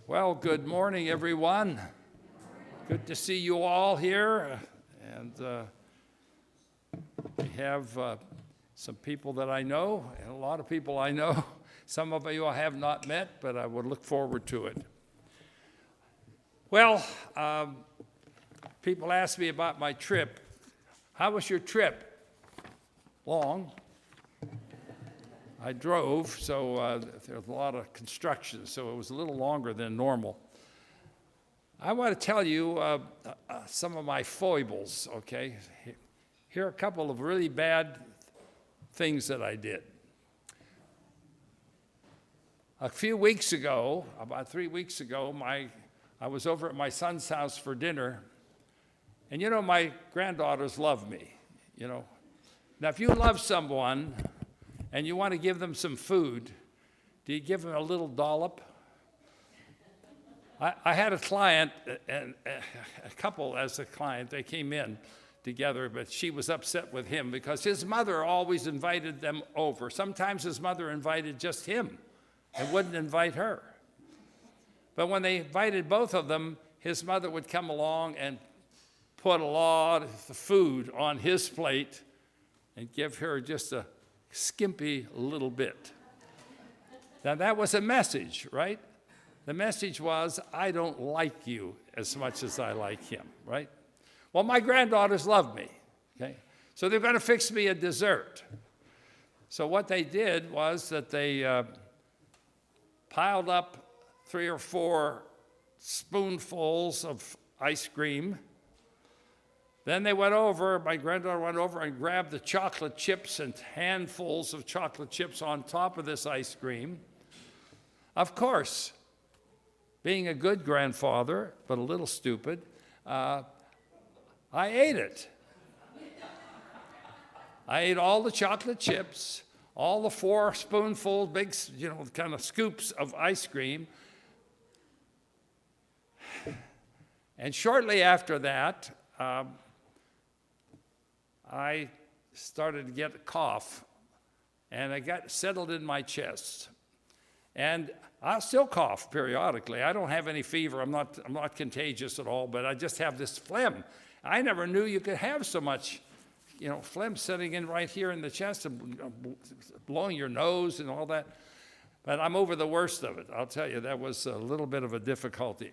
Well, good morning, everyone. Good to see you all here. And we have some people that I know, and a lot of people I know. Some of you I have not met, but I would look forward to it. Well, people ask me about my trip. How was your trip? Long. I drove, so there was a lot of construction, so it was a little longer than normal. I want to tell you some of my foibles, okay? Here are a couple of really bad things that I did. A few weeks ago, about 3 weeks ago, I was over at my son's house for dinner, and you know, my granddaughters love me, you know. Now, if you love someone and you want to give them some food, do you give them a little dollop? I had a client, and a couple as a client, they came in together, but she was upset with him because his mother always invited them over. Sometimes his mother invited just him and wouldn't invite her. But when they invited both of them, his mother would come along and put a lot of the food on his plate and give her just a skimpy little bit. Now that was a message, right? The message was, I don't like you as much as I like him, right? Well, my granddaughters love me, okay? So they're going to fix me a dessert. So what they did was that they piled up 3 or 4 spoonfuls of ice cream. Then they went over, my granddaughter went over and grabbed the chocolate chips and handfuls of chocolate chips on top of this ice cream. Of course, being a good grandfather, but a little stupid, I ate it. I ate all the chocolate chips, all the 4 spoonfuls, big, kind of scoops of ice cream. And shortly after that, I started to get a cough, and I got settled in my chest. And I still cough periodically. I don't have any fever. I'm not contagious at all, but I just have this phlegm. I never knew you could have so much, phlegm sitting in right here in the chest and blowing your nose and all that. But I'm over the worst of it. I'll tell you, that was a little bit of a difficulty.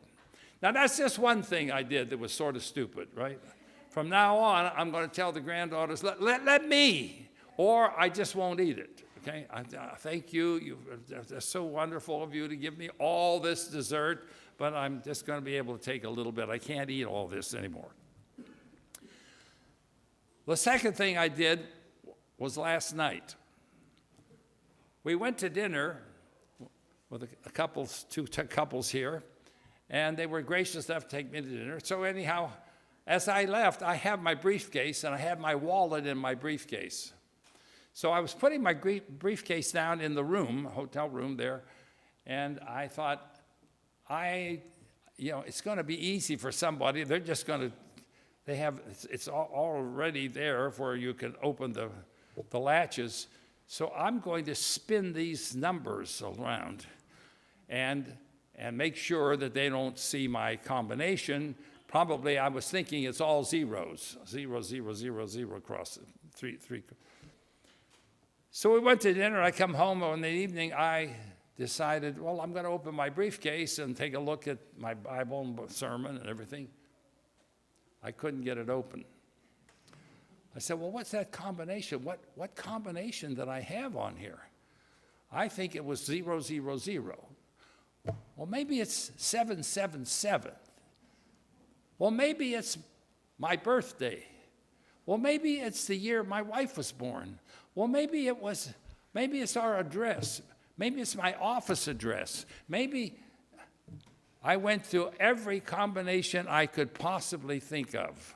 Now, that's just one thing I did that was sort of stupid, right? From now on, I'm going to tell the granddaughters, let me, or I just won't eat it, okay? Thank you. It's so wonderful of you to give me all this dessert, but I'm just going to be able to take a little bit. I can't eat all this anymore. The second thing I did was last night. We went to dinner with two couples here, and they were gracious enough to take me to dinner. So anyhow, as I left, I have my briefcase, and I had my wallet in my briefcase. So I was putting my briefcase down in the room, hotel room there, and I thought, it's going to be easy for somebody. They're just going to, it's already there where you can open the latches. So I'm going to spin these numbers around and make sure that they don't see my combination. Probably I was thinking it's all zeros, 0, 0, 0, 0 across three. So we went to dinner. I come home in the evening. I decided, well, I'm going to open my briefcase and take a look at my Bible and sermon and everything. I couldn't get it open. I said, well, what's that combination? What combination did I have on here? I think it was 0, 0, 0. Well, maybe it's 777. Well, maybe it's my birthday. Well, maybe it's the year my wife was born. Well, maybe it's our address. Maybe it's my office address. Maybe I went through every combination I could possibly think of.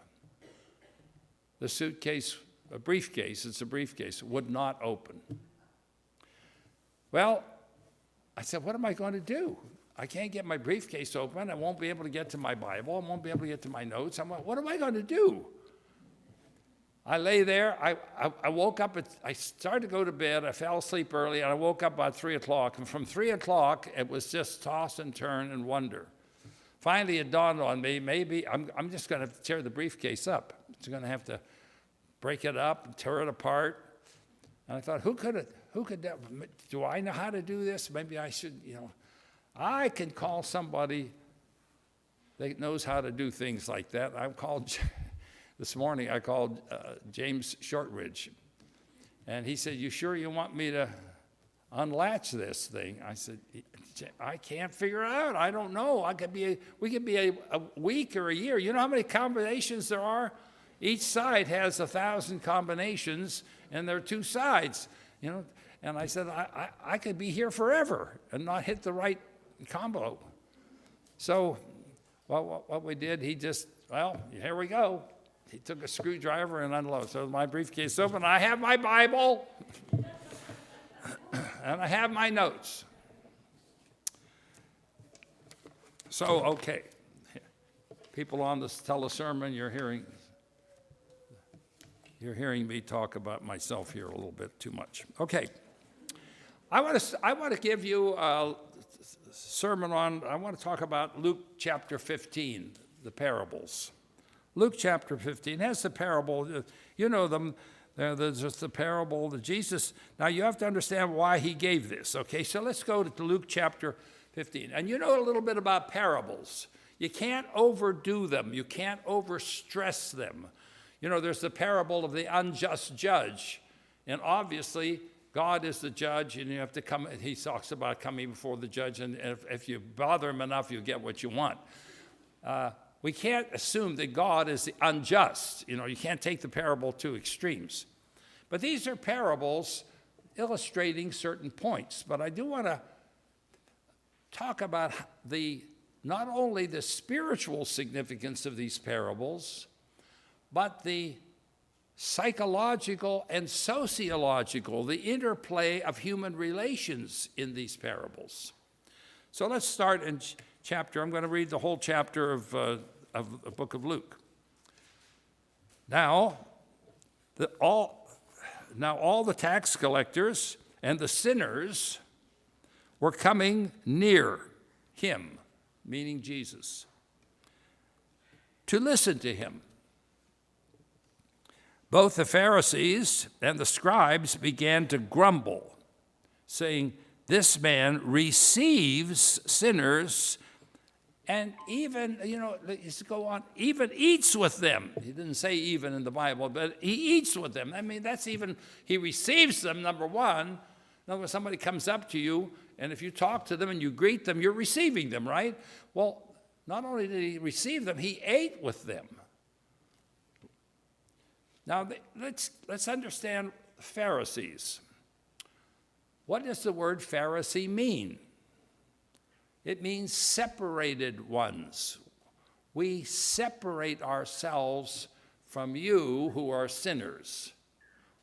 The suitcase, a briefcase, would not open. Well, I said, what am I going to do? I can't get my briefcase open. I won't be able to get to my Bible. I won't be able to get to my notes. What am I going to do? I lay there. I woke up. I started to go to bed. I fell asleep early, and I woke up about 3 o'clock. And from 3 o'clock, it was just toss and turn and wonder. Finally, it dawned on me, maybe I'm just going to tear the briefcase up. I'm going to have to break it up and tear it apart. And I thought, who could do I know how to do this? Maybe I should, I can call somebody that knows how to do things like that. This morning I called James Shortridge. And he said, you sure you want me to unlatch this thing? I said, I can't figure it out. I don't know. We could be a week or a year. You know how many combinations there are? Each side has 1,000 combinations, and there are 2 sides. And I said, I could be here forever and not hit the right combo. So what we did, here we go. He took a screwdriver and unloaded. So my briefcase open. I have my Bible, and I have my notes. So, okay, people on this telesermon, you're hearing me talk about myself here a little bit too much. Okay, I want to give you a sermon on. I want to talk about Luke chapter 15, the parables. Luke chapter 15 has the parable. You know them. There's just the parable that Jesus. Now you have to understand why he gave this. Okay, so let's go to Luke chapter 15. And you know a little bit about parables. You can't overdo them. You can't overstress them. There's the parable of the unjust judge. And obviously, God is the judge, and you have to come. He talks about coming before the judge, and if you bother him enough, you get what you want. We can't assume that God is unjust. You can't take the parable to extremes. But these are parables illustrating certain points. But I do want to talk about not only the spiritual significance of these parables, but the psychological and sociological, the interplay of human relations in these parables. So let's start in I'm going to read the whole chapter of the book of Luke. Now all the tax collectors and the sinners were coming near him, meaning Jesus, to listen to him. Both the Pharisees and the scribes began to grumble, saying, this man receives sinners and even, let's go on, even eats with them. He didn't say even in the Bible, but he eats with them. I mean, that's even, he receives them, number one. When somebody comes up to you, and if you talk to them and you greet them, you're receiving them, right? Well, not only did he receive them, he ate with them. Now, let's understand Pharisees. What does the word Pharisee mean? It means separated ones. We separate ourselves from you who are sinners.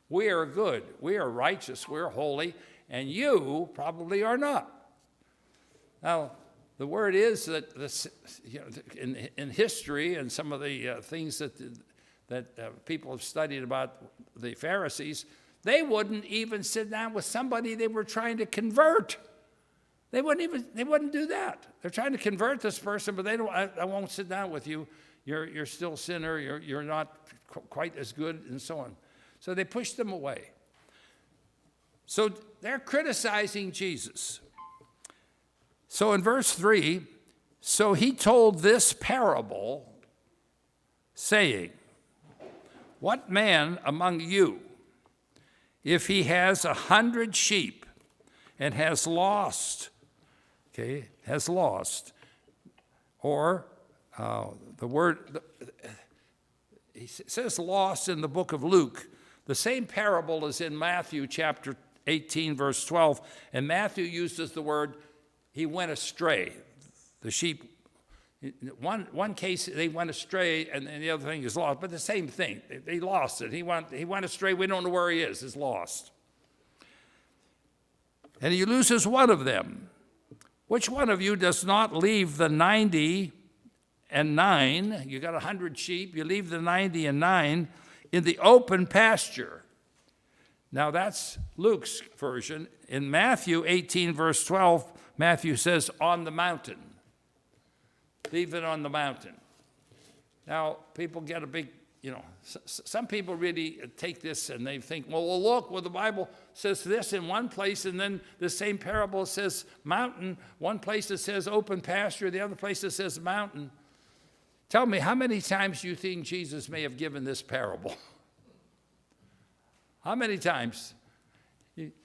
We are good, we are righteous, we're holy, and you probably are not. Now, the word is that in history and some of the things that people have studied about the Pharisees, they wouldn't even sit down with somebody they were trying to convert. They wouldn't do that. They're trying to convert this person, but I won't sit down with you. You're still a sinner. You're not quite as good, and so on. So they pushed them away. So they're criticizing Jesus. So in verse 3, so he told this parable, saying, what man among you, if he has 100 sheep and has lost, or the word, he says lost in the book of Luke. The same parable is in Matthew chapter 18, verse 12, and Matthew uses the word, he went astray. The sheep, one case they went astray, and the other thing is lost, but the same thing. They lost it. He went astray. We don't know where he is. He's lost. And he loses one of them. Which one of you does not leave the 99? You got 100 sheep. You leave the 99, in the open pasture. Now that's Luke's version. In Matthew 18, verse 12, Matthew says, on the mountain. Leave it on the mountain. Now, people get a big, some people really take this and they think, well, look, the Bible says this in one place, and then the same parable says mountain. One place it says open pasture, the other place it says mountain. Tell me, how many times do you think Jesus may have given this parable? How many times?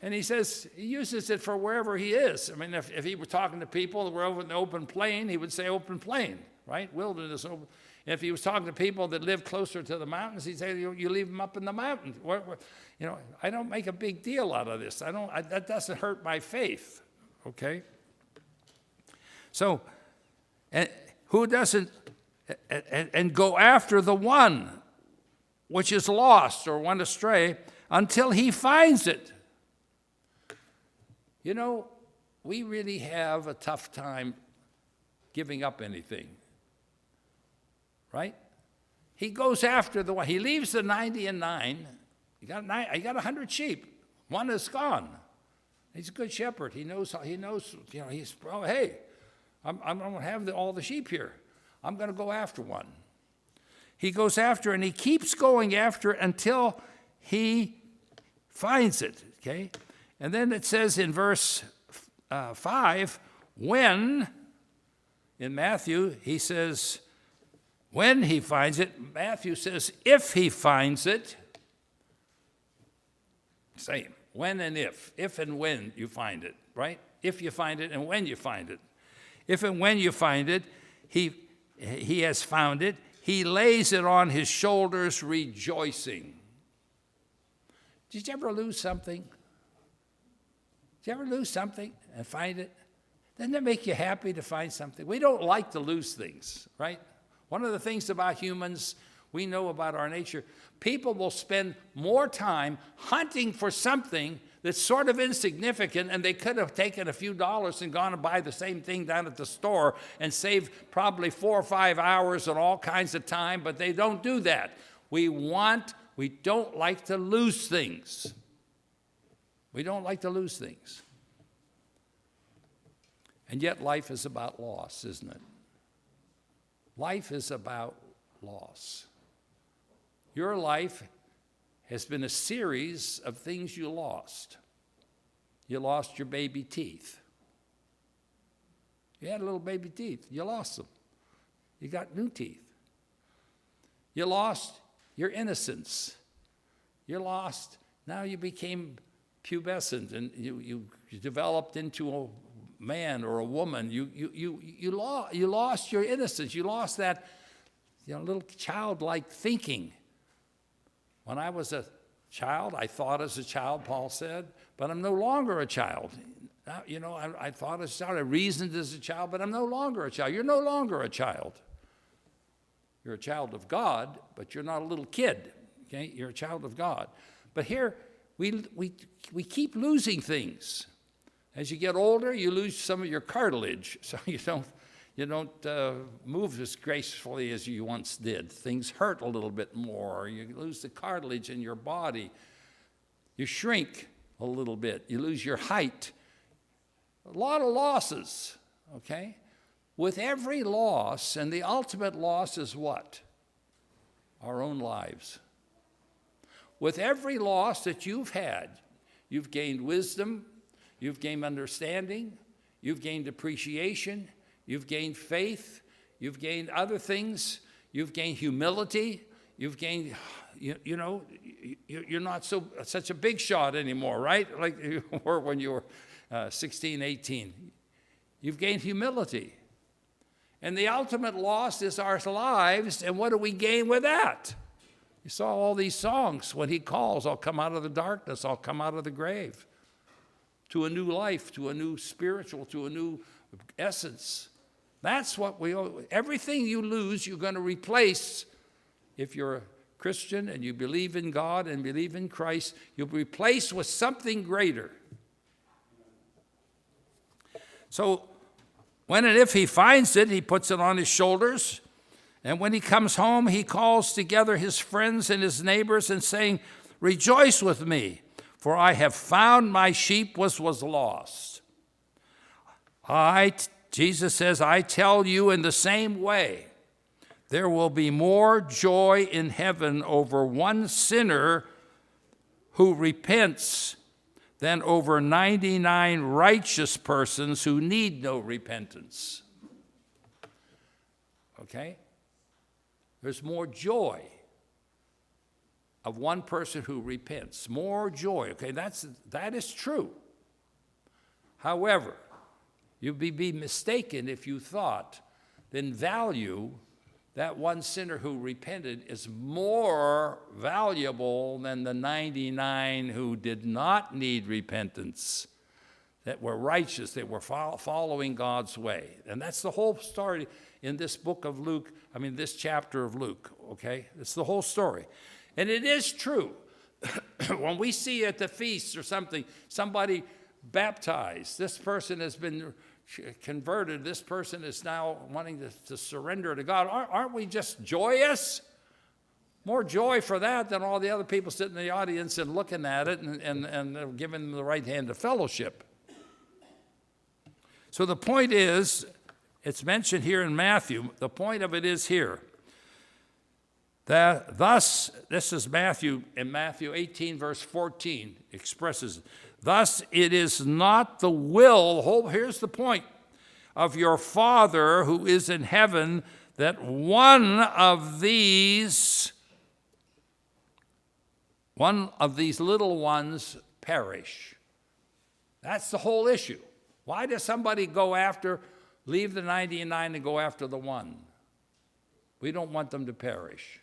And he says, he uses it for wherever he is. I mean, if he were talking to people that were over in the open plain, he would say open plain, right? Wilderness. Open. If he was talking to people that lived closer to the mountains, he'd say, you leave them up in the mountains. I don't make a big deal out of this. That doesn't hurt my faith, okay? So, who doesn't, and go after the one which is lost or went astray until he finds it. We really have a tough time giving up anything, right? He goes after the one. He leaves the 99. He got 100 sheep. One is gone. He's a good shepherd. He knows, hey, I'm going to have all the sheep here. I'm going to go after one. He goes after, and he keeps going after it until he finds it, okay? And then it says in verse 5, when, in Matthew, he says, when he finds it. Matthew says, if he finds it. Same, when and if and when you find it, right? If you find it and when you find it. If and when you find it, he has found it. He lays it on his shoulders rejoicing. Did you ever lose something? Did you ever lose something and find it? Doesn't it make you happy to find something? We don't like to lose things, right? One of the things about humans, we know about our nature, people will spend more time hunting for something that's sort of insignificant, and they could have taken a few dollars and gone and buy the same thing down at the store and saved probably 4 or 5 hours and all kinds of time, but they don't do that. We don't like to lose things. We don't like to lose things. And yet life is about loss, isn't it? Life is about loss. Your life has been a series of things you lost. You lost your baby teeth. You had little baby teeth. You lost them. You got new teeth. You lost your innocence. You lost, now you became pubescent and you developed into a man or a woman. You lost your innocence. You lost that little childlike thinking. When I was a child, I thought as a child, Paul said, but I'm no longer a child. I thought as a child, I reasoned as a child, but I'm no longer a child. You're no longer a child. You're a child of God, but you're not a little kid. Okay, you're a child of God. But here, we keep losing things. As you get older, you lose some of your cartilage, so you don't move as gracefully as you once did. Things hurt a little bit more. You lose the cartilage in your body. You shrink a little bit. You lose your height. A lot of losses, okay? With every loss, and the ultimate loss is what? Our own lives. With every loss that you've had, you've gained wisdom, you've gained understanding, you've gained appreciation, you've gained faith, you've gained other things, you've gained humility, you've gained, you're not such a big shot anymore, right? Like you were when you were 16, 18. You've gained humility. And the ultimate loss is our lives, and what do we gain with that? You saw all these songs. When he calls, I'll come out of the darkness, I'll come out of the grave. To a new life, to a new spiritual, to a new essence. That's what everything you lose, you're going to replace. If you're a Christian and you believe in God and believe in Christ, you'll replace with something greater. So when and if he finds it, he puts it on his shoulders. And when he comes home, he calls together his friends and his neighbors and saying, "Rejoice with me, for I have found my sheep was lost." Jesus says, "I tell you in the same way, there will be more joy in heaven over one sinner who repents than over 99 righteous persons who need no repentance." Okay? There's more joy of one person who repents. More joy. Okay, that is true. However, you'd be mistaken if you thought then value that one sinner who repented is more valuable than the 99 who did not need repentance, that were righteous, that were following God's way. And that's the whole story in this book of Luke, this chapter of Luke, okay? It's the whole story. And it is true. When we see at the feast or something, somebody baptized, this person has been converted, this person is now wanting to surrender to God, aren't we just joyous? More joy for that than all the other people sitting in the audience and looking at it and giving them the right hand of fellowship. So the point is, it's mentioned here in Matthew, the point of it is here, that thus, this is Matthew, in Matthew 18, verse 14, expresses, "Thus it is not the will," here's the point, "of your Father who is in heaven that one of these little ones perish." That's the whole issue. Why does somebody leave the 99 and go after the one? We don't want them to perish.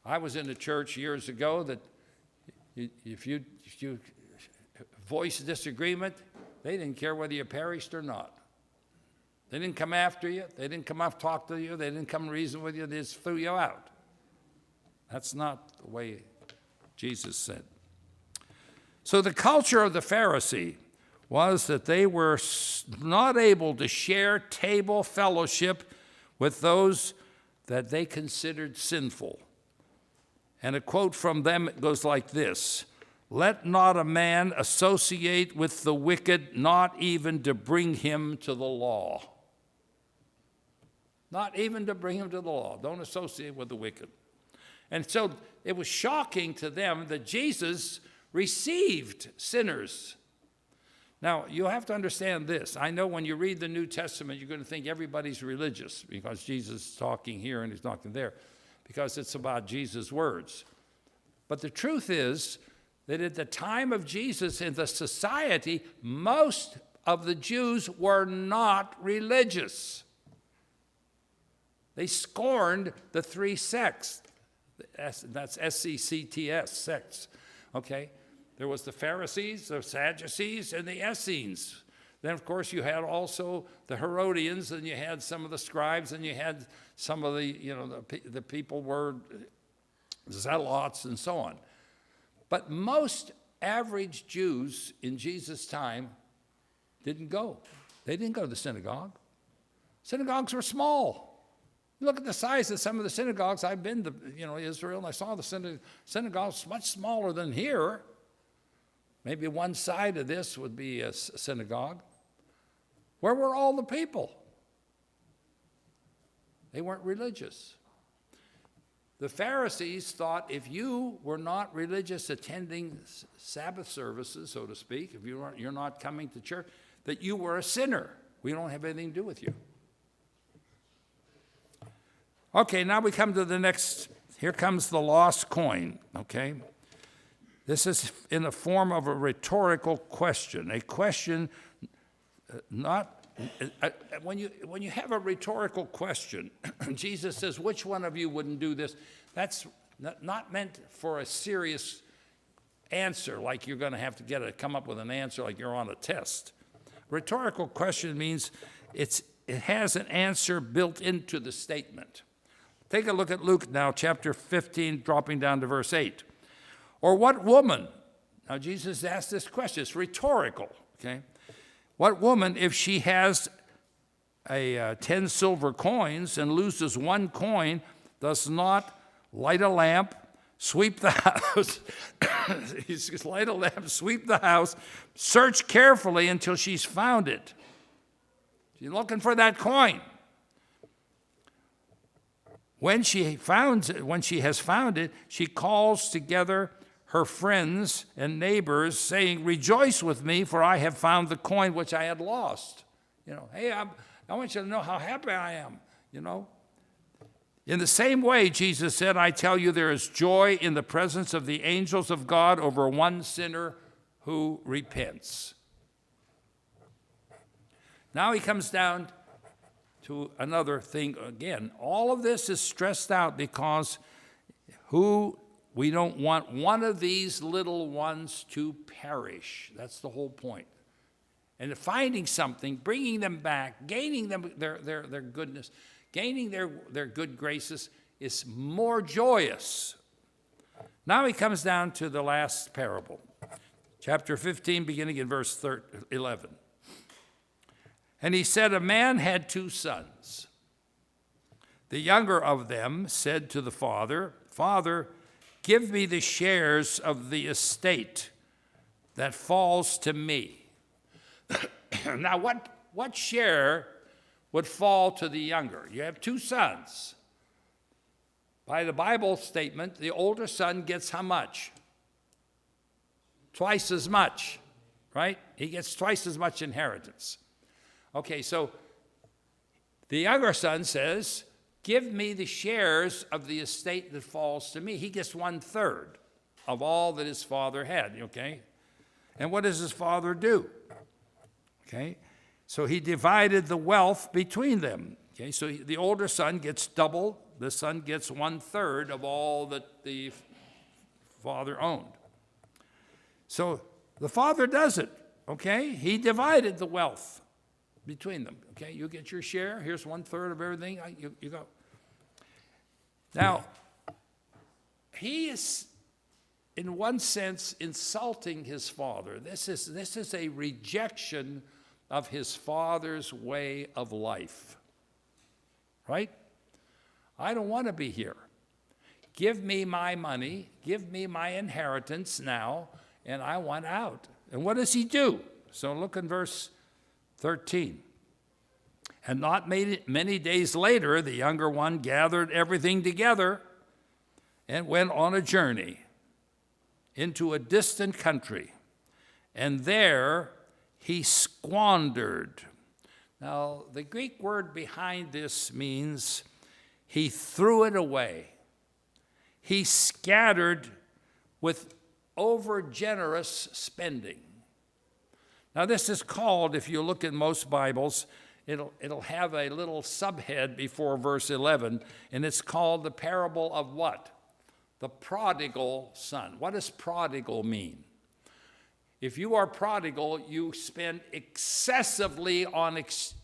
I was in a church years ago that if you voiced disagreement, they didn't care whether you perished or not. They didn't come after you. They didn't come up talk to you. They didn't come reason with you. They just threw you out. That's not the way Jesus said. So the culture of the Pharisee was that they were not able to share table fellowship with those that they considered sinful. And a quote from them goes like this: "Let not a man associate with the wicked, not even to bring him to the law." Not even to bring him to the law. Don't associate with the wicked. And so it was shocking to them that Jesus received sinners. Now, you have to understand this. I know when you read the New Testament, you're going to think everybody's religious because Jesus is talking here and he's talking there, because it's about Jesus' words. But the truth is that at the time of Jesus in the society, most of the Jews were not religious. They scorned the three sects. That's S-E-C-T-S, sects, okay? There was the Pharisees, the Sadducees, and the Essenes. Then, of course, you had also the Herodians, and you had some of the scribes, and you had some of the people were zealots and so on. But most average Jews in Jesus' time didn't go. They didn't go to the synagogue. Synagogues were small. Look at the size of some of the synagogues. I've been to Israel, and I saw the synagogues much smaller than here. Maybe one side of this would be a synagogue. Where were all the people? They weren't religious. The Pharisees thought if you were not religious, attending Sabbath services, so to speak, if you're not coming to church, that you were a sinner. We don't have anything to do with you. Okay, now we come to the next. Here comes the lost coin, okay? This is in the form of a rhetorical question. A question when you have a rhetorical question, Jesus says, which one of you wouldn't do this? That's not meant for a serious answer, like you're going to have to come up with an answer like you're on a test. Rhetorical question means it has an answer built into the statement. Take a look at Luke now, chapter 15, dropping down to verse 8. Or what woman, now Jesus asked this question, it's rhetorical, okay? What woman, if she has 10 silver coins and loses 1 coin, does not light a lamp, sweep the house. He says, light a lamp, sweep the house, search carefully until she's found it. She's looking for that coin. When she has found it, she calls together her friends and neighbors, saying, rejoice with me, for I have found the coin which I had lost. Hey, I want you to know how happy I am, In the same way, Jesus said, I tell you, there is joy in the presence of the angels of God over one sinner who repents. Now he comes down to another thing again. All of this is stressed out because we don't want one of these little ones to perish. That's the whole point. And finding something, bringing them back, gaining them their goodness, gaining their good graces is more joyous. Now he comes down to the last parable, chapter 15, beginning in verse 11. And he said, a man had 2 sons. The younger of them said to the father, Father, give me the shares of the estate that falls to me. Now, what share would fall to the younger? You have 2 sons. By the Bible statement, the older son gets how much? Twice as much, right? He gets twice as much inheritance. Okay, so the younger son says, give me the shares of the estate that falls to me. He gets 1/3 of all that his father had, okay? And what does his father do? Okay, so he divided the wealth between them. Okay, so the older son gets double. The son gets 1/3 of all that the father owned. So the father does it, okay? He divided the wealth between them. Okay, you get your share. Here's 1/3 of everything. You go. Now, he is, in one sense, insulting his father. This is a rejection of his father's way of life. Right? I don't want to be here. Give me my money, give me my inheritance now, and I want out. And what does he do? So look in verse 13. And not many days later, the younger one gathered everything together and went on a journey into a distant country. And there he squandered. Now, the Greek word behind this means he threw it away. He scattered with over-generous spending. Now, this is called, if you look in most Bibles, it'll have a little subhead before verse 11, and it's called the parable of what? The prodigal son. What does prodigal mean? If you are prodigal, you spend excessively on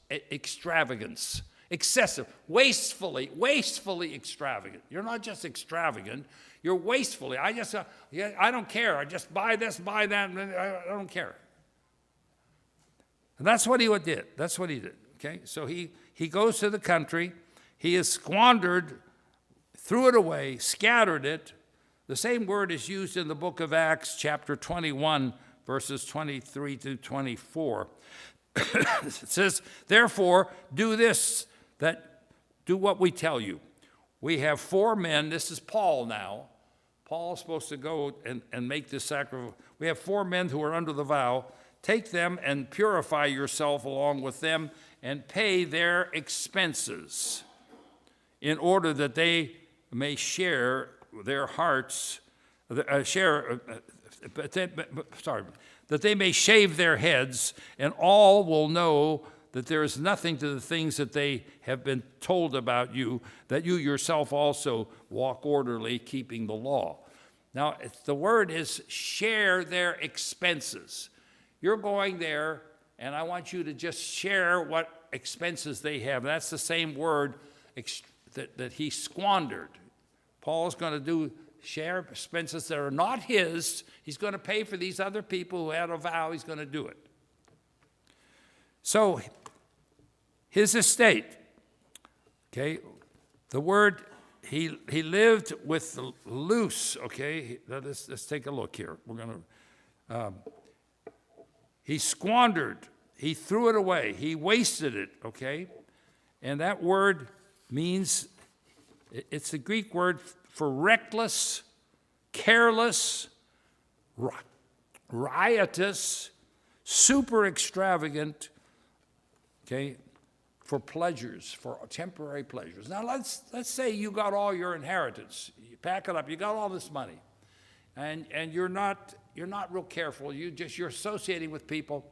extravagance. Excessive, wastefully extravagant. You're not just extravagant, you're wastefully. I don't care. I just buy this, buy that, I don't care. And that's what he did. That's what he did. Okay, so he goes to the country. He has squandered, threw it away, scattered it. The same word is used in the book of Acts, chapter 21, verses 23 to 24. It says, therefore, do what we tell you. We have 4 men. This is Paul now. Paul's supposed to go and make this sacrifice. We have 4 men who are under the vow. Take them and purify yourself along with them and pay their expenses in order that they may share their hearts, that they may shave their heads, and all will know that there is nothing to the things that they have been told about you, that you yourself also walk orderly, keeping the law. Now, the word is share their expenses. You're going there, and I want you to just share what expenses they have. That's the same word that he squandered. Paul's going to share expenses that are not his. He's going to pay for these other people who had a vow. He's going to do it. So his estate. Okay, the word, he lived with loose, okay? Let's take a look here. We're going to, he squandered, he threw it away, he wasted it, okay? And that word means, it's the Greek word for reckless, careless, riotous, super extravagant, okay, for pleasures, for temporary pleasures. Now let's say you got all your inheritance, you pack it up, you got all this money, and you're not real careful. You're associating with people.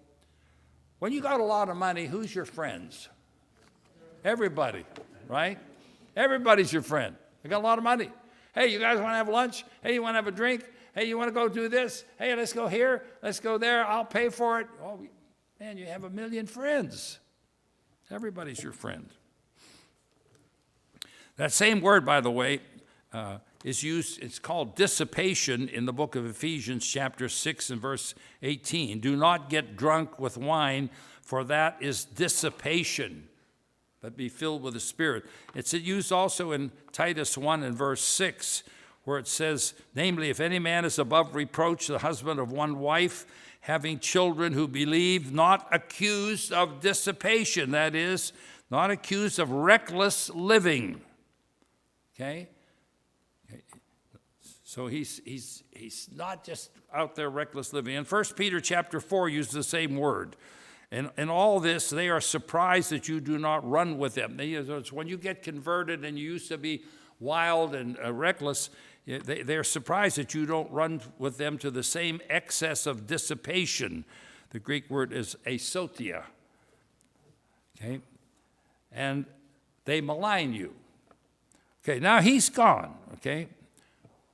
When you got a lot of money, who's your friends? Everybody, right? Everybody's your friend. You got a lot of money. Hey, you guys want to have lunch? Hey, you want to have a drink? Hey, you want to go do this? Hey, let's go here. Let's go there. I'll pay for it. Oh, man, you have a million friends. Everybody's your friend. That same word, by the way, is used, it's called dissipation in the book of Ephesians chapter 6 and verse 18. Do not get drunk with wine, for that is dissipation, but be filled with the Spirit. It's used also in Titus 1 and verse 6, where it says, namely, if any man is above reproach, the husband of one wife, having children who believe, not accused of dissipation, that is, not accused of reckless living. Okay? So he's not just out there reckless living. And 1 Peter chapter 4 uses the same word. And in all this, they are surprised that you do not run with them. It's when you get converted and you used to be wild and reckless, they're surprised that you don't run with them to the same excess of dissipation. The Greek word is asotia. Okay? And they malign you. Okay, now he's gone, okay?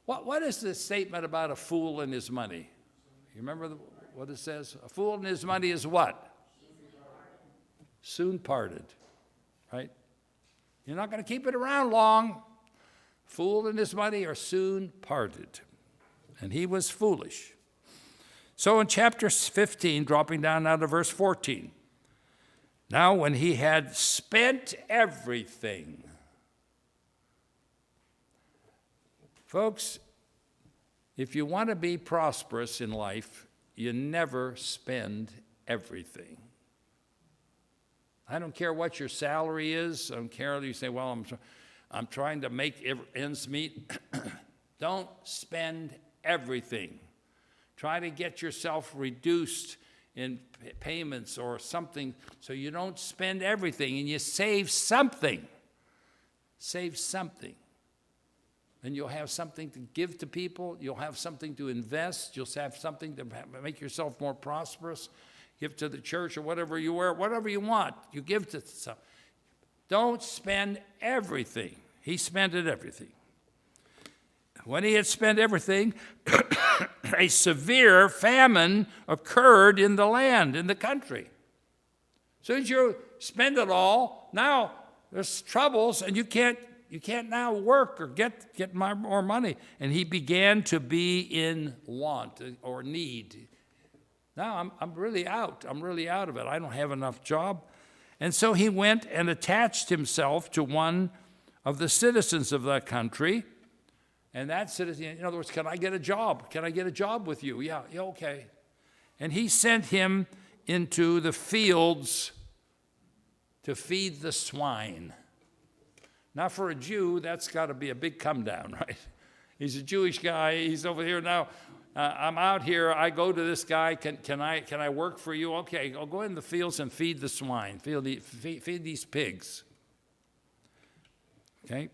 What is the statement about a fool and his money? You remember what it says? A fool and his money is what? Soon parted, right? You're not going to keep it around long. Fool and his money are soon parted. And he was foolish. So in chapter 15, dropping down now to verse 14, now when he had spent everything. Folks, if you want to be prosperous in life, you never spend everything. I don't care what your salary is. I don't care if you say, well, I'm trying to make ends meet. Don't spend everything. Try to get yourself reduced in payments or something so you don't spend everything and you save something. Save something. Then you'll have something to give to people. You'll have something to invest. You'll have something to make yourself more prosperous. Give to the church or whatever you wear, whatever you want. You give to some. Don't spend everything. He spent everything. When he had spent everything, a severe famine occurred in the land, in the country. As soon as you spend it all, now there's troubles and you can't now work or get more money. And he began to be in want or need. Now I'm really out. I'm really out of it. I don't have enough job. And so he went and attached himself to one of the citizens of that country. And that citizen, in other words, can I get a job? Can I get a job with you? Yeah, okay. And he sent him into the fields to feed the swine. Now, for a Jew, that's got to be a big come down, right? He's a Jewish guy. He's over here now. I'm out here. I go to this guy. Can I work for you? Okay, I'll go in the fields and feed the swine. Feed these pigs. Okay?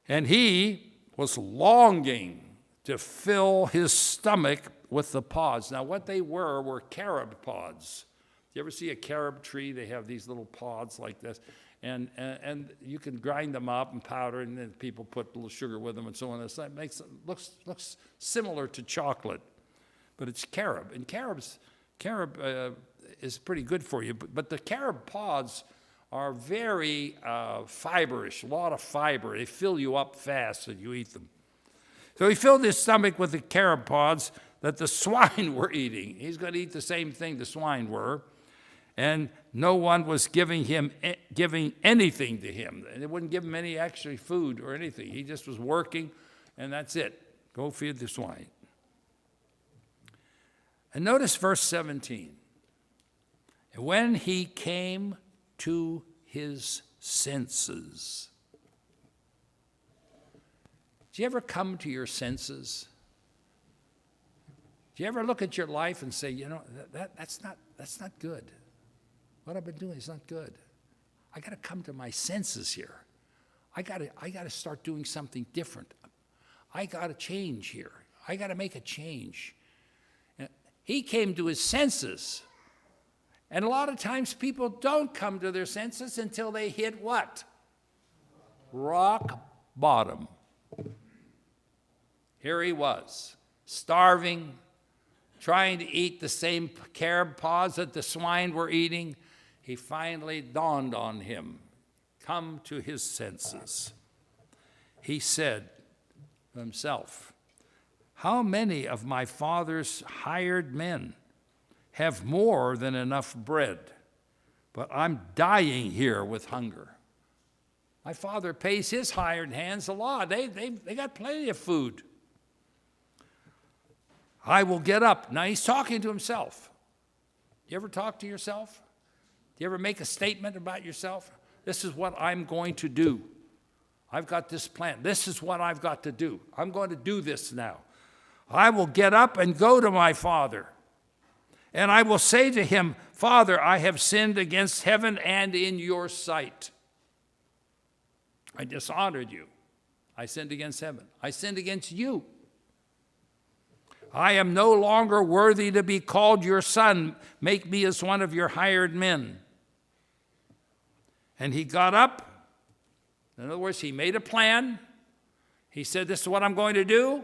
And he was longing to fill his stomach with the pods. Now, what they were carob pods. You ever see a carob tree? They have these little pods like this. And you can grind them up and powder, and then people put a little sugar with them and so on. It makes it looks similar to chocolate, but it's carob. And carob is pretty good for you. But the carob pods are very fiberish, a lot of fiber. They fill you up fast when you eat them. So he filled his stomach with the carob pods that the swine were eating. He's going to eat the same thing the swine were. and no one was giving anything to him. They wouldn't give him any extra food or anything. He just was working, and that's it. Go feed the swine. And notice verse 17. And when he came to his senses. Do you ever come to your senses? Do you ever look at your life and say, you know, that's not good. What I've been doing is not good. I got to come to my senses here. I got to start doing something different. I got to change here. I got to make a change. And he came to his senses. And a lot of times people don't come to their senses until they hit what? Rock bottom. Here he was, starving, trying to eat the same carob pods that the swine were eating. He finally dawned on him, come to his senses. He said to himself, how many of my father's hired men have more than enough bread, but I'm dying here with hunger? My father pays his hired hands a lot. They got plenty of food. I will get up. Now he's talking to himself. You ever talk to yourself? Do you ever make a statement about yourself? This is what I'm going to do. I've got this plan. This is what I've got to do. I'm going to do this now. I will get up and go to my father. And I will say to him, Father, I have sinned against heaven and in your sight. I dishonored you. I sinned against heaven. I sinned against you. I am no longer worthy to be called your son. Make me as one of your hired men. And he got up. In other words, he made a plan. He said, this is what I'm going to do.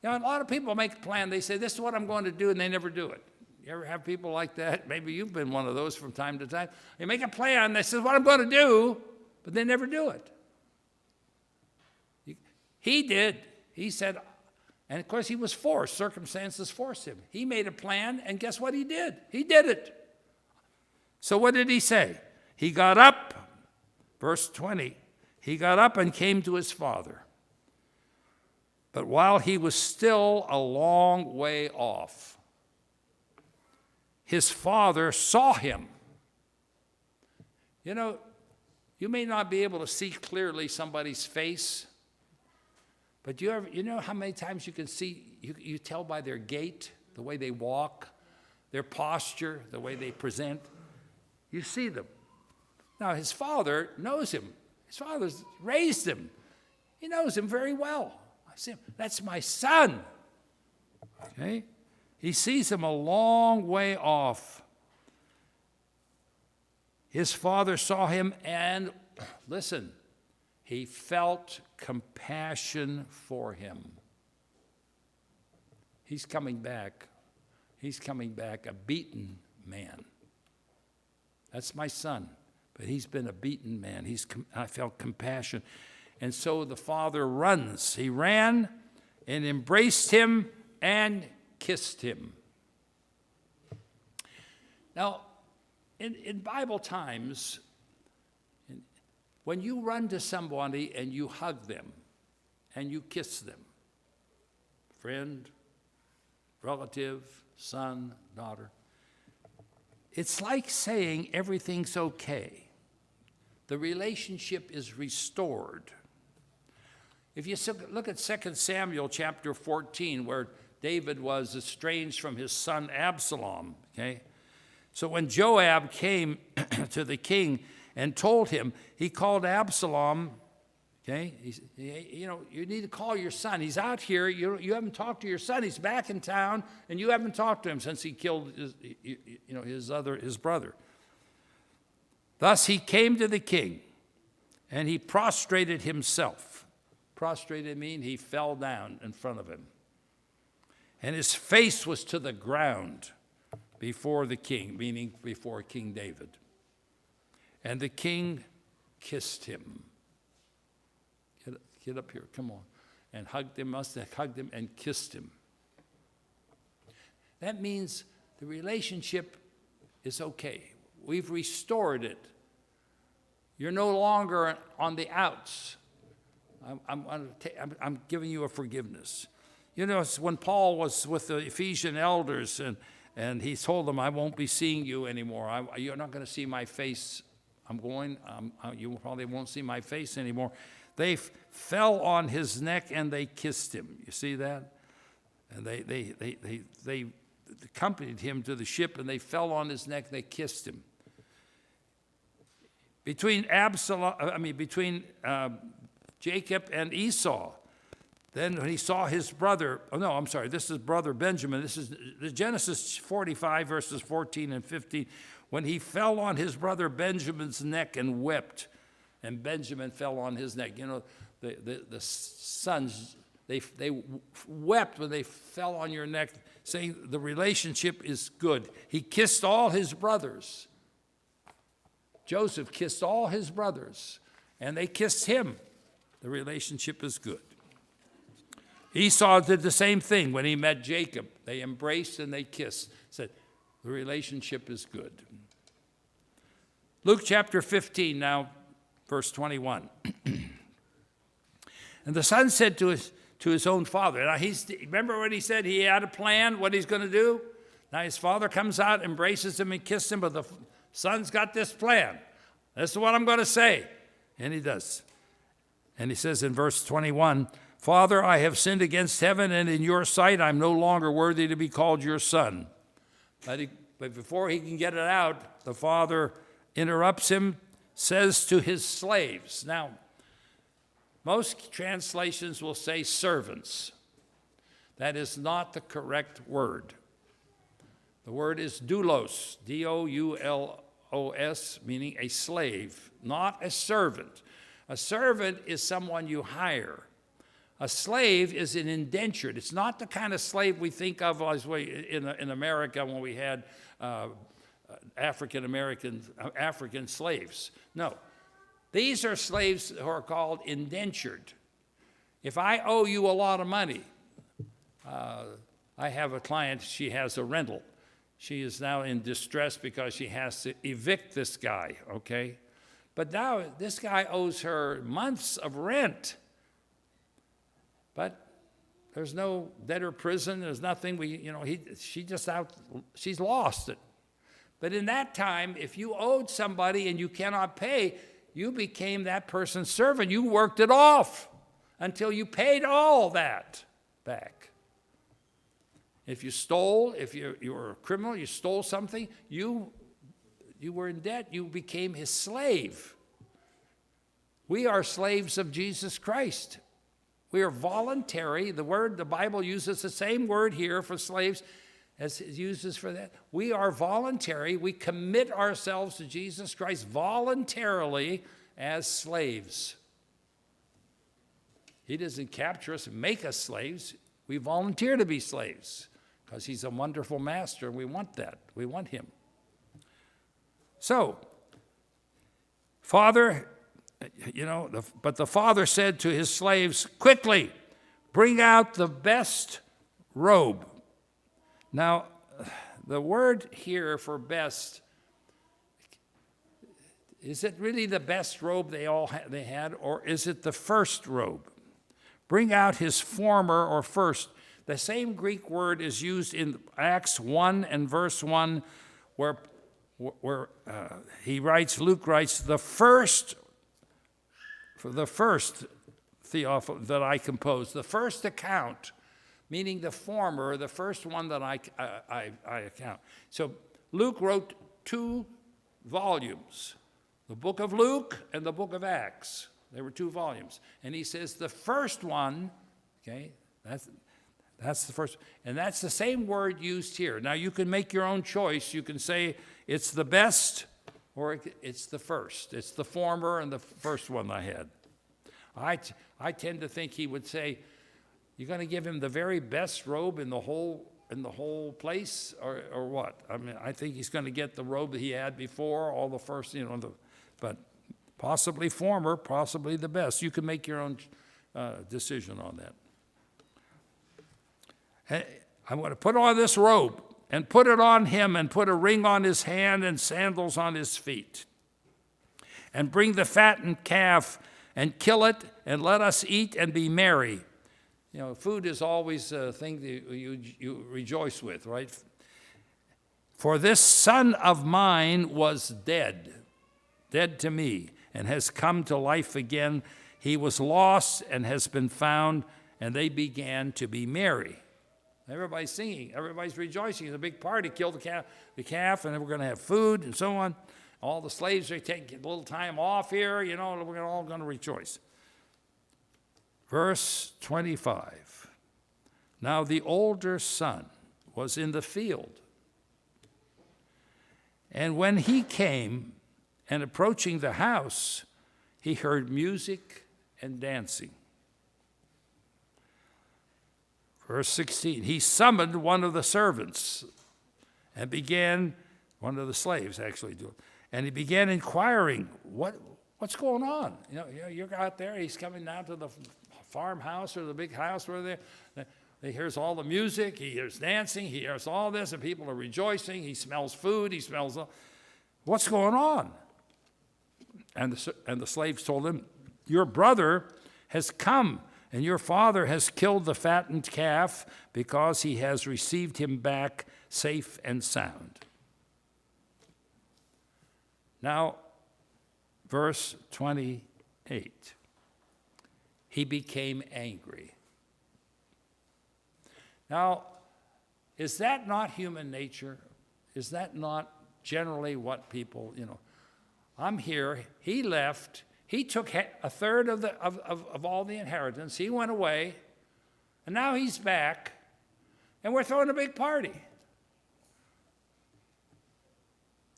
You know, a lot of people make a plan. They say, this is what I'm going to do, and they never do it. You ever have people like that? Maybe you've been one of those from time to time. They make a plan. They say, what I'm going to do, but they never do it. He did. He said, and of course he was forced. Circumstances forced him. He made a plan, and guess what he did? He did it. So what did he say? He got up, verse 20, he got up and came to his father. But while he was still a long way off, his father saw him. You know, you may not be able to see clearly somebody's face, but you know how many times you can see, you tell by their gait, the way they walk, their posture, the way they present. You see them. Now, his father knows him. His father's raised him. He knows him very well. I see him. That's my son. Okay? He sees him a long way off. His father saw him and, listen, he felt compassion for him. He's coming back. He's coming back a beaten man. That's my son. But he's been a beaten man. I felt compassion. And so the father runs. He ran and embraced him and kissed him. Now, in Bible times, when you run to somebody and you hug them and you kiss them, friend, relative, son, daughter, it's like saying everything's okay. The relationship is restored. If you look at 2 Samuel chapter 14, where David was estranged from his son Absalom, okay? So when Joab came to the king and told him, he called Absalom, okay? You need to call your son. He's out here. You haven't talked to your son. He's back in town, and you haven't talked to him since he killed his brother. Thus he came to the king, and he prostrated himself. Prostrated means he fell down in front of him. And his face was to the ground before the king, meaning before King David. And the king kissed him. Get up here, come on. And hugged him, must have hugged him and kissed him. That means the relationship is okay. We've restored it. You're no longer on the outs. I'm giving you a forgiveness. You know, it's when Paul was with the Ephesian elders and he told them, I won't be seeing you anymore. You're not going to see my face. You probably won't see my face anymore. They fell on his neck and they kissed him. You see that? And they accompanied him to the ship and they fell on his neck. They kissed him. Between Jacob and Esau, then when he saw his brother, this is brother Benjamin. This is Genesis 45, verses 14 and 15. When he fell on his brother Benjamin's neck and wept, and Benjamin fell on his neck. You know, the sons, they wept when they fell on your neck, saying the relationship is good. He kissed all his brothers. Joseph kissed all his brothers, and they kissed him. The relationship is good. Esau did the same thing when he met Jacob. They embraced and they kissed. Said, the relationship is good. Luke chapter 15 now, verse 21. And the son said to his own father, now remember when he said he had a plan, what he's going to do? Now his father comes out, embraces him and kisses him, but the son's got this plan. This is what I'm going to say. And he does. And he says in verse 21, Father, I have sinned against heaven, and in your sight I'm no longer worthy to be called your son. But before he can get it out, the father interrupts him, says to his slaves. Now, most translations will say servants. That is not the correct word. The word is doulos, D-O-U-L-O-S, meaning a slave, not a servant. A servant is someone you hire. A slave is an indentured. It's not the kind of slave we think of as in America when we had African slaves. No. These are slaves who are called indentured. If I owe you a lot of money, I have a client, she has a rental. She is now in distress because she has to evict this guy, okay? But now this guy owes her months of rent. But there's no debtor prison, there's nothing, she's lost it. But in that time, if you owed somebody and you cannot pay, you became that person's servant. You worked it off until you paid all that back. If you stole, if you were a criminal, you stole something, you were in debt, you became his slave. We are slaves of Jesus Christ. We are voluntary. The Bible uses the same word here for slaves as it uses for that. We are voluntary. We commit ourselves to Jesus Christ voluntarily as slaves. He doesn't capture us and make us slaves. We volunteer to be slaves because he's a wonderful master, and we want that. We want him. So, Father, but the father said to his slaves, quickly, bring out the best robe. Now, the word here for best, is it really the best robe they had, or is it the first robe? Bring out his former or first. The same Greek word is used in Acts 1 and verse 1, where Luke writes, the first Theophilus that I composed, the first account, meaning the former, the first one that I account. So Luke wrote 2 volumes, the book of Luke and the book of Acts. There were 2 volumes. And he says the first one, okay, that's the first, and that's the same word used here. Now you can make your own choice. You can say it's the best or it's the first. It's the former and the first one I had. I tend to think he would say, you're going to give him the very best robe in the whole place, or what? I mean, I think he's going to get the robe that he had before, all the first, but possibly former, possibly the best. You can make your own decision on that. I'm going to put on this robe. and put it on him, and put a ring on his hand and sandals on his feet. And bring the fattened calf and kill it, and let us eat and be merry. You know, food is always a thing that you rejoice with, right? For this son of mine was dead to me, and has come to life again. He was lost and has been found, and they began to be merry. Everybody's singing, everybody's rejoicing. It's a big party. Kill the calf, and then we're going to have food and so on. All the slaves are taking a little time off here. You know, we're all going to rejoice. Verse 25. Now the older son was in the field. And when he came and approaching the house, he heard music and dancing. Verse 16, he summoned one of the servants and began, one of the slaves actually do it, and he began inquiring, what's going on? You know, you're out there, he's coming down to the farmhouse or the big house where he hears all the music, he hears dancing, he hears all this, and people are rejoicing, he smells food, he smells, what's going on? And the slaves told him, your brother has come, and your father has killed the fattened calf because he has received him back safe and sound. Now, verse 28. He became angry. Now, is that not human nature? Is that not generally what people, you know? I'm here, he left, he took a third of all the inheritance, he went away, and now he's back, and we're throwing a big party.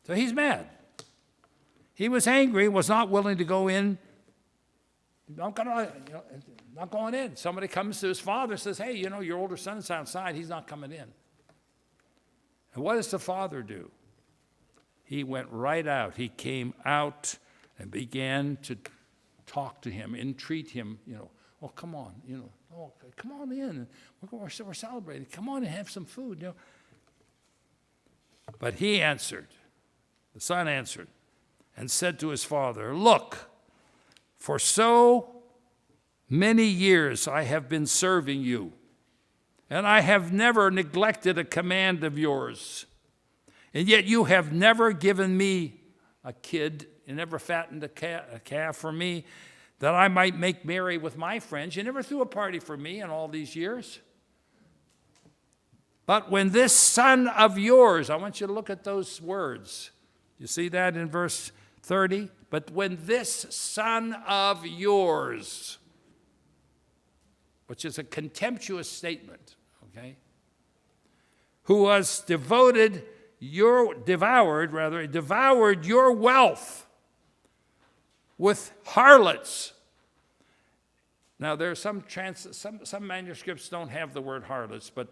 So he's mad. He was angry, was not willing to go in, not going in. Somebody comes to his father and says, hey, you know, your older son's outside, he's not coming in. And what does the father do? He went right out. He came out and began to talk to him, entreat him, you know, oh, come on, you know, oh, come on in. We're celebrating. Come on and have some food, you know. But he answered, the son answered, and said to his father, look, for so many years I have been serving you, and I have never neglected a command of yours. And yet you have never given me a kid, you never fattened a calf for me, that I might make merry with my friends. You never threw a party for me in all these years. But when this son of yours, I want you to look at those words. You see that in verse 30? But when this son of yours, which is a contemptuous statement, okay, who was devoured your wealth with harlots. Now there are some manuscripts don't have the word harlots, but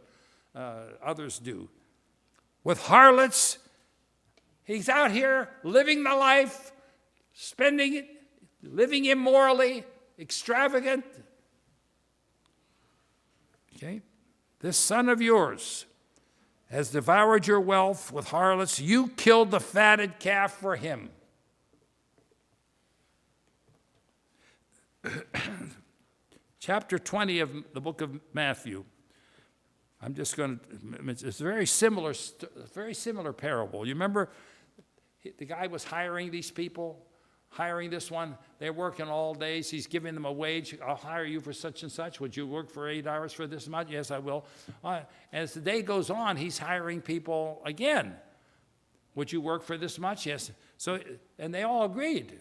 others do. With harlots, he's out here living the life, spending it, living immorally, extravagant. Okay? This son of yours has devoured your wealth with harlots. You killed the fatted calf for him. Chapter 20 of the book of Matthew. I'm just going to, it's a very similar parable. You remember the guy was hiring these people, hiring this one. They're working all days. He's giving them a wage. I'll hire you for such and such. Would you work for 8 hours for this amount? Yes, I will. As the day goes on, he's hiring people again. Would you work for this much? Yes. So, and they all agreed.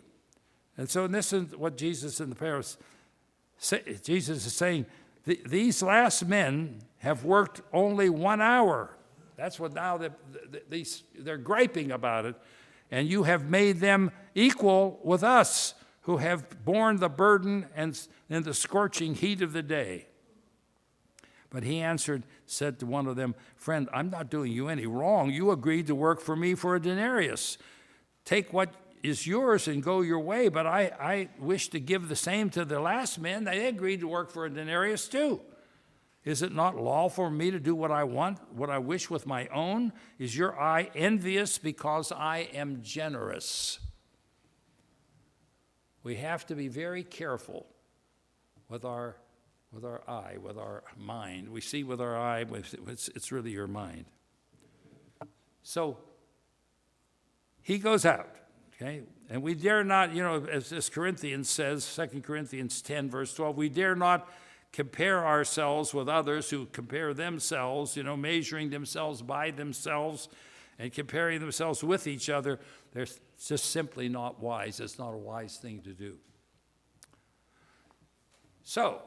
And so this is what Jesus in the parable, Jesus is saying, these last men have worked only 1 hour. That's what now they're griping about it. And you have made them equal with us who have borne the burden and in the scorching heat of the day. But he answered, said to one of them, friend, I'm not doing you any wrong. You agreed to work for me for a denarius. Take what is yours and go your way. But I wish to give the same to the last men. They agreed to work for a denarius too. Is it not lawful for me to do what I want, what I wish with my own? Is your eye envious because I am generous? We have to be very careful with our eye, with our mind. We see with our eye, it's really your mind. So he goes out, okay? And we dare not, as Corinthians says, 2 Corinthians 10, verse 12, we dare not compare ourselves with others who compare themselves, measuring themselves by themselves and comparing themselves with each other. They're just simply not wise. It's not a wise thing to do. So,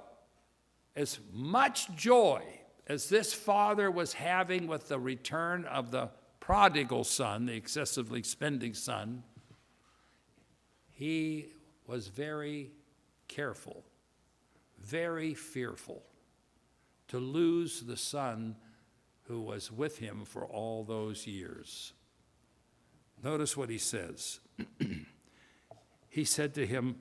as much joy as this father was having with the return of the prodigal son, the excessively spending son, he was very careful, very fearful to lose the son who was with him for all those years. Notice what he says. He said to him,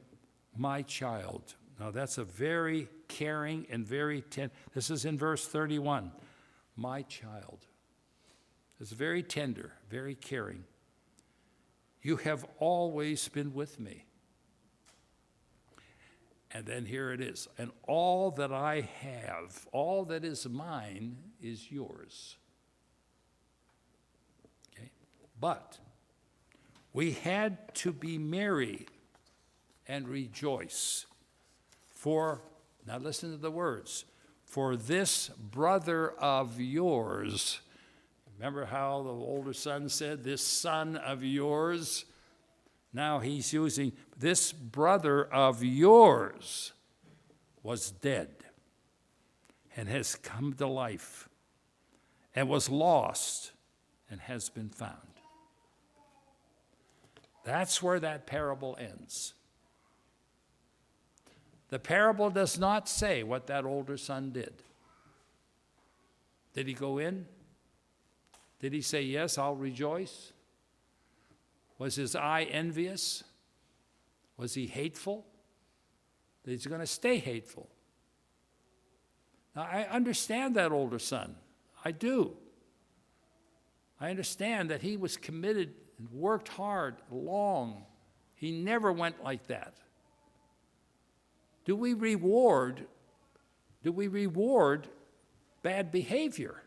my child. Now that's a very caring and very tender. This is in verse 31. My child. It's very tender, very caring. You have always been with me. And then here it is. And all that I have, all that is mine, is yours. Okay? But we had to be merry and rejoice. For, now listen to the words, for this brother of yours, remember how the older son said, this son of yours? Now he's using, this brother of yours was dead and has come to life and was lost and has been found. That's where that parable ends. The parable does not say what that older son did. Did he go in? Did he say, yes, I'll rejoice? Was his eye envious? Was he hateful? He's going to stay hateful. Now, I understand that older son. I do. I understand that he was committed and worked hard, long. He never went like that. Do we reward bad behavior?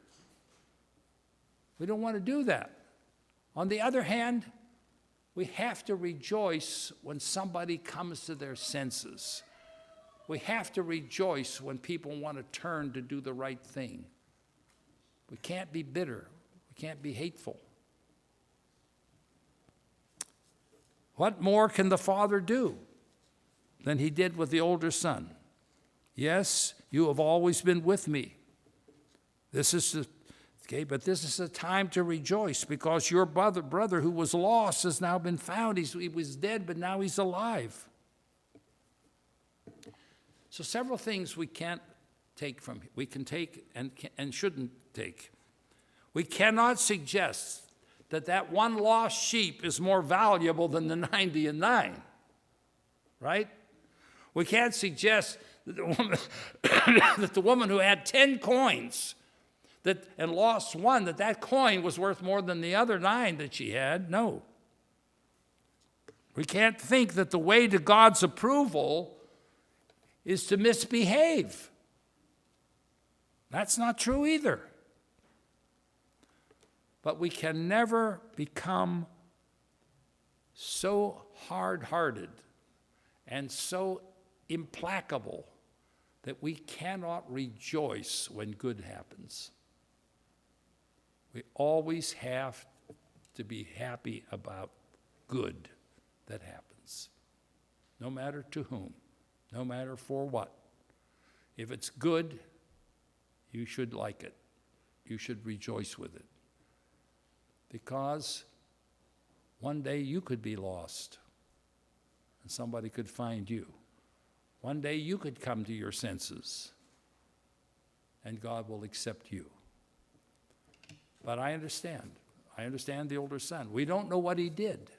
We don't want to do that. On the other hand, we have to rejoice when somebody comes to their senses. We have to rejoice when people want to turn to do the right thing. We can't be bitter. We can't be hateful. What more can the father do than he did with the older son? Yes, you have always been with me. But this is a time to rejoice because your brother who was lost has now been found. He was dead, but now he's alive. So several things we can't take from him. We can take and shouldn't take. We cannot suggest that one lost sheep is more valuable than the 99, right? We can't suggest that the woman who had 10 coins and lost one, that coin was worth more than the other 9 that she had. No. We can't think that the way to God's approval is to misbehave. That's not true either. But we can never become so hard-hearted and so implacable that we cannot rejoice when good happens. We always have to be happy about good that happens, no matter to whom, no matter for what. If it's good, you should like it. You should rejoice with it. Because one day you could be lost and somebody could find you. One day you could come to your senses and God will accept you. But I understand. I understand the older son. We don't know what he did.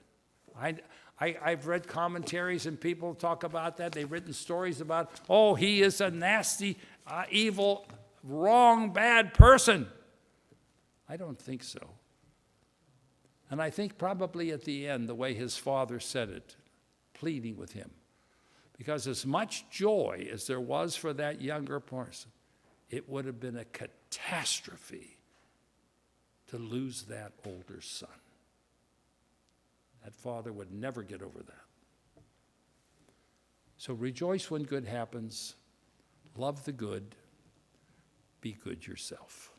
I've read commentaries and people talk about that. They've written stories about, he is a nasty, evil wrong, bad person. I don't think so. And I think probably at the end, the way his father said it, pleading with him, because as much joy as there was for that younger person, it would have been a catastrophe to lose that older son. That father would never get over that. So rejoice when good happens, love the good, be good yourself.